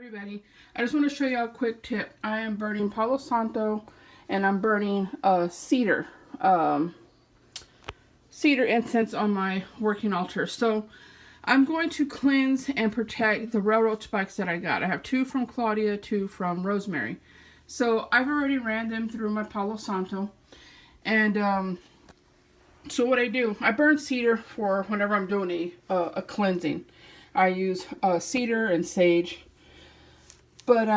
everybody, I just want to show you a quick tip. I am burning Palo Santo and I'm burning cedar incense on my working altar. So I'm going to cleanse and protect the railroad spikes that I got. I have 2 from Claudia, 2 from Rosemary. So I've already ran them through my Palo Santo. And so what I do, I burn cedar for whenever I'm doing a cleansing. I use cedar and sage. But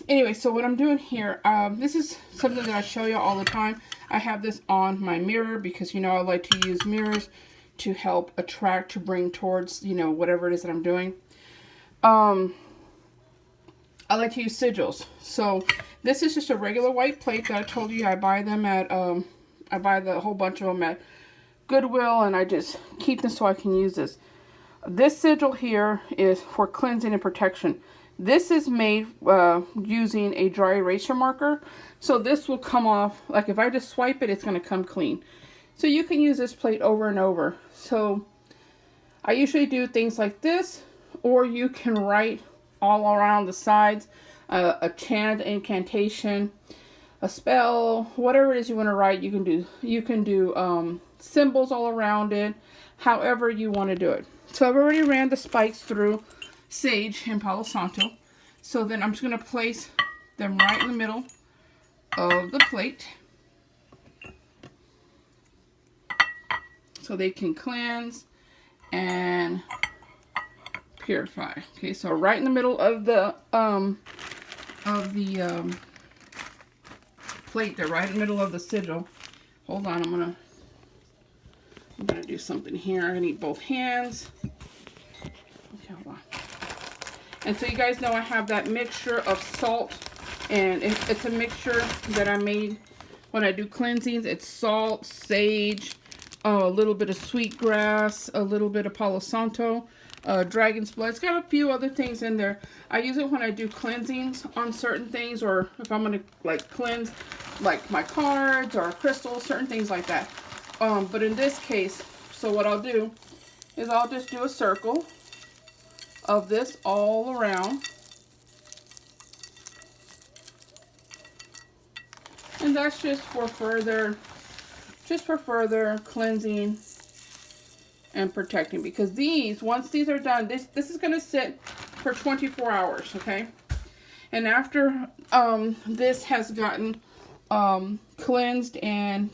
anyway, so what I'm doing here, this is something that I show you all the time. I have this on my mirror because, you know, I like to use mirrors to help attract, to bring towards, you know, whatever it is that I'm doing. I like to use sigils. So this is just a regular white plate that I told you I buy them at, I buy the whole bunch of them at Goodwill, and I just keep them so I can use this. This sigil here is for cleansing and protection. This is made using a dry eraser marker. So this will come off, like if I just swipe it, it's going to come clean. So you can use this plate over and over. So I usually do things like this, or you can write all around the sides, a chant, incantation, a spell, whatever it is you want to write, you can do. You can do symbols all around it, however you want to do it. So I've already ran the spikes through sage and Palo Santo. So then I'm just going to place them right in the middle of the plate so they can cleanse and purify. Okay, so right in the middle of the plate there, right in the middle of the sigil. Hold on, I'm gonna do something here. I need both hands. Okay, hold on. And so you guys know I have that mixture of salt, and it's a mixture that I made when I do cleansings. It's salt, sage, a little bit of sweetgrass, a little bit of Palo Santo, dragon's blood. It's got a few other things in there. I use it when I do cleansings on certain things, or if I'm gonna like cleanse like my cards or crystals, certain things like that. But in this case, so what I'll do is I'll just do a circle of this all around. And that's just for further cleansing and protecting, because these, once these are done, this is going to sit for 24 hours, okay? And after this has gotten cleansed and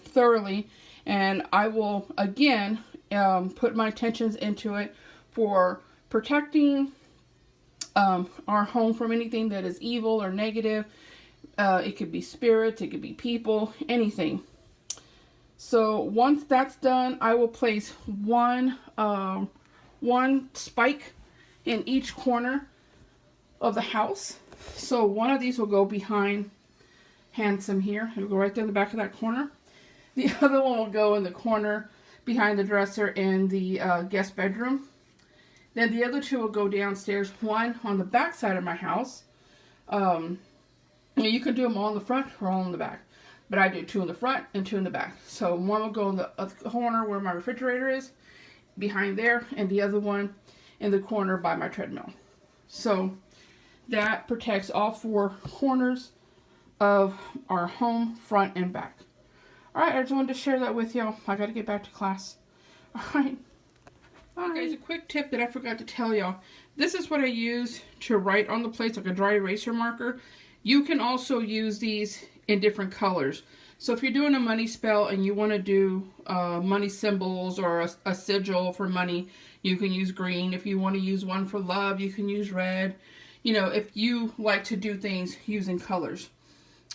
thoroughly, and I will again put my intentions into it for protecting our home from anything that is evil or negative. It could be spirits, it could be people, anything. So once that's done, I will place one spike in each corner of the house. So one of these will go behind Handsome here. It'll go right there in the back of that corner. The other one will go in the corner behind the dresser in the guest bedroom. Then the other 2 will go downstairs, one on the back side of my house. You can do them all in the front or all in the back. But I do 2 in the front and 2 in the back. So one will go in the corner where my refrigerator is, behind there, and the other one in the corner by my treadmill. So that protects all 4 corners of our home, front and back. Alright, I just wanted to share that with y'all. I gotta get back to class. Alright. Bye. Guys, a quick tip that I forgot to tell y'all. This is what I use to write on the plates, like a dry eraser marker. You can also use these in different colors. So if you're doing a money spell and you want to do money symbols or a sigil for money, you can use green. If you want to use one for love, you can use red. You know, if you like to do things using colors,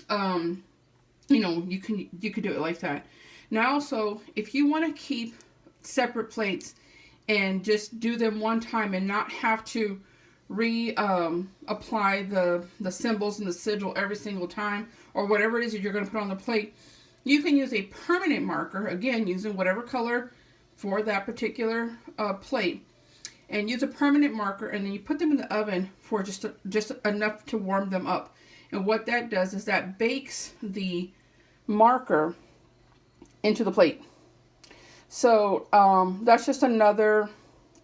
you know, you can do it like that. Now also, if you want to keep separate plates and just do them one time and not have to apply the symbols and the sigil every single time, or whatever it is that you're going to put on the plate, you can use a permanent marker, again using whatever color for that particular plate, and use a permanent marker, and then you put them in the oven for just enough to warm them up. And what that does is that bakes the marker into the plate. So that's just another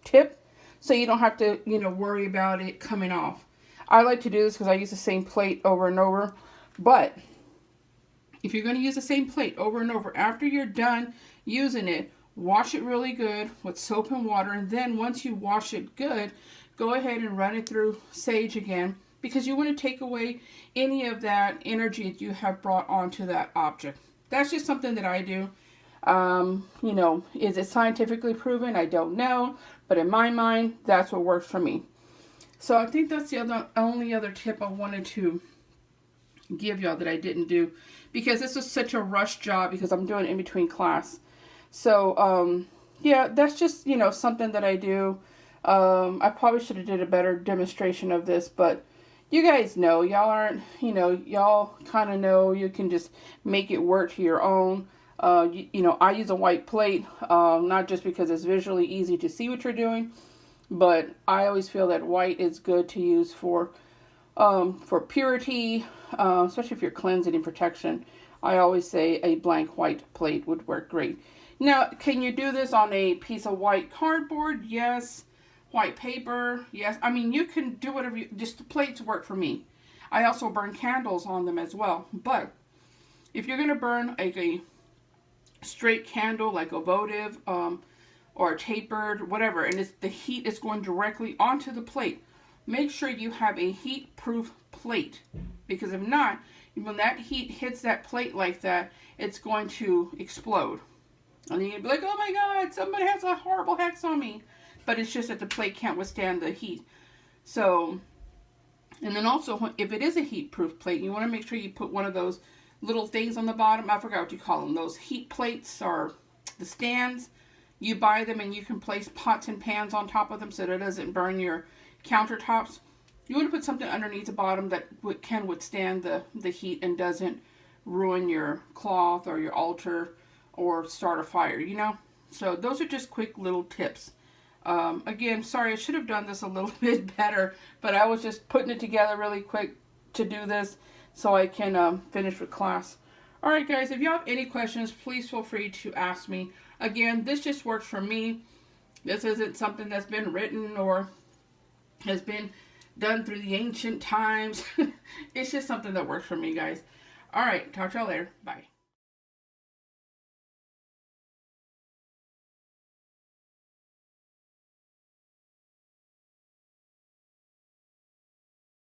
tip. so you don't have to, you know, worry about it coming off. I like to do this because I use the same plate over and over. But if you're going to use the same plate over and over, after you're done using it, wash it really good with soap and water. And then once you wash it good, go ahead and run it through sage again, because you want to take away any of that energy that you have brought onto that object. That's just something that I do. You know, is it scientifically proven? I don't know. But in my mind, that's what works for me. So I think that's the only other tip I wanted to give y'all that I didn't do, because this was such a rush job because I'm doing it in between class. So yeah, that's just, you know, something that I do. I probably should have did a better demonstration of this, but you guys know, y'all aren't, you know, y'all kind of know you can just make it work to your own. You know, I use a white plate, not just because it's visually easy to see what you're doing, but I always feel that white is good to use for purity, especially if you're cleansing and protection. I always say a blank white plate would work great. Now, can you do this on a piece of white cardboard? Yes. White paper? Yes. I mean, you can do whatever just the plates work for me. I also burn candles on them as well. But if you're going to burn like a straight candle, like a votive, or a tapered, whatever, and the heat is going directly onto the plate, make sure you have a heat-proof plate, because if not, when that heat hits that plate like that, it's going to explode. And then you'll be like, oh my God, somebody has a horrible hex on me. But it's just that the plate can't withstand the heat. So, and then also, if it is a heat-proof plate, you want to make sure you put one of those little things on the bottom. I forgot what you call them. Those heat plates or the stands. You buy them and you can place pots and pans on top of them so that it doesn't burn your countertops. You want to put something underneath the bottom that can withstand the heat and doesn't ruin your cloth or your altar or start a fire, you know. So those are just quick little tips. Again, sorry, I should have done this a little bit better, but I was just putting it together really quick to do this so I can finish with class. Alright guys, if you have any questions, please feel free to ask me. Again, this just works for me. This isn't something that's been written or has been done through the ancient times. It's just something that works for me, guys. Alright, talk to y'all later. Bye.